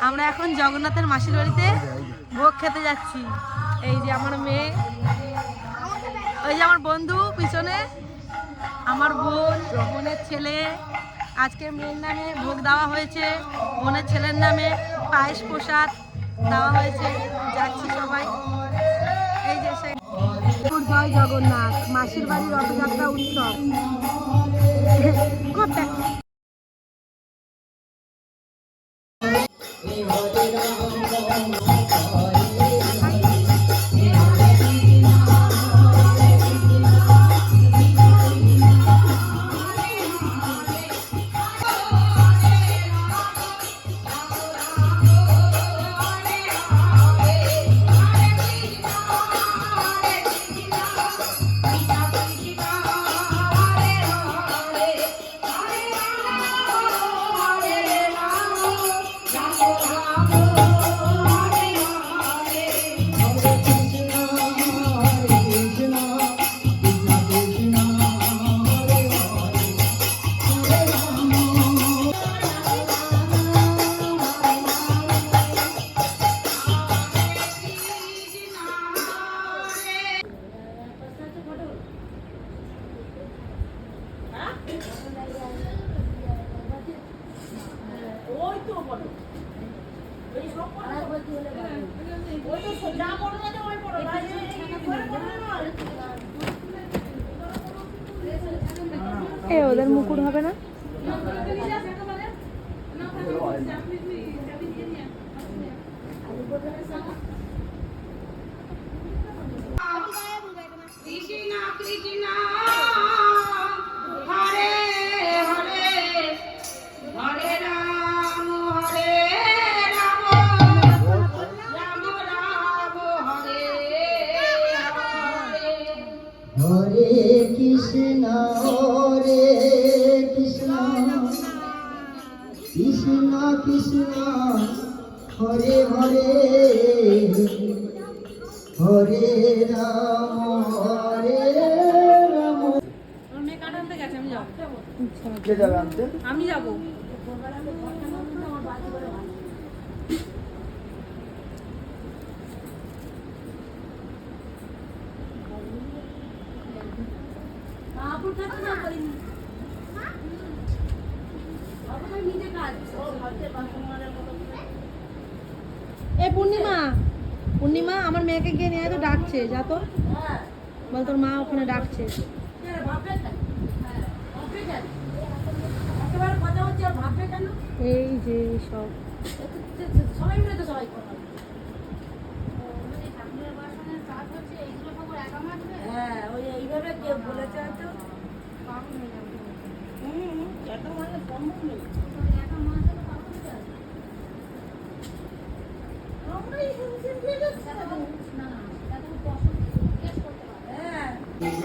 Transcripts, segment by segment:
আমরা এখন জগন্নাথের মাসির বাড়িতে ভোগ খেতে যাচ্ছি। এই যে আমার মেয়ে, ওই যে আমার বন্ধু পিছনে, আমার বোন, বোনের ছেলে। আজকে মেয়ের নামে ভোগ দেওয়া হয়েছে, বোনের ছেলের নামে পায়েস প্রসাদ দেওয়া হয়েছে। যাচ্ছি সবাই। এই যে সে জয় জগন্নাথ মাসির বাড়ির রথযাত্রা উৎসব। ওদের মুকুট হবে না? হরে কৃষ্ণ হরে কৃষ্ণ কৃষ্ণ কৃষ্ণ হরে হরে হরে রাম হরে রাম। আমি যাবো। এ পূর্ণিমা, পূর্ণিমা আমার মেয়েকে গিয়ে নিয়ে তো ডাকছে, যা তো বল, তোর মা ওখানে ডাকছে। এই যে সব সবাই মিলে তো সবাই হ্যাঁ, ওই এইভাবে কেউ বলেছে তো এত মানে সম্ভব নেই।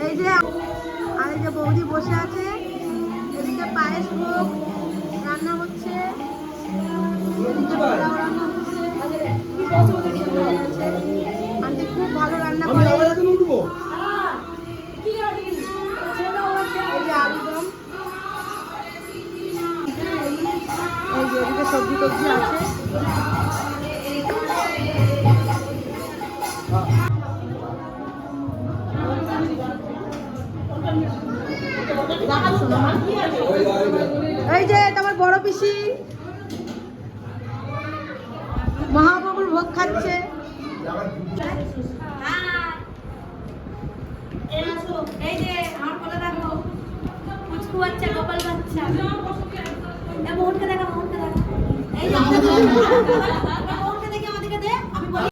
এই যে আর এই যে বৌদি বসে আছে, এদিকে পায়েস ভোগ রান্না হচ্ছে, এদিকে পোলাও রান্না হচ্ছে। আন্টি খুব ভালো রান্না করে। এই যে আলুদম, এই যে এদিকে সবজি টবজি আছে। এই যে তোমার বড় পিসি মহাপ্রভুর ভোগ খাচ্ছে। এই যে আমার কোলে দেখো, পুচকু বাচ্চা, গোপাল বাচ্চা। মোহনকে দেখা, মোহনকে দেখা। এই যে মোহনকে দেখে আমাদেরকে দে, আমি বলি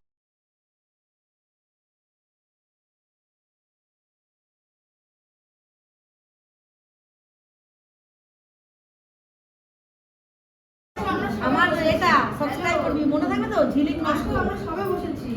আমার এটা সাবস্ক্রাইব করবি, মনে থাকবে তো? ঝিলিক নষ্ট। আমরা সবাই বসেছি।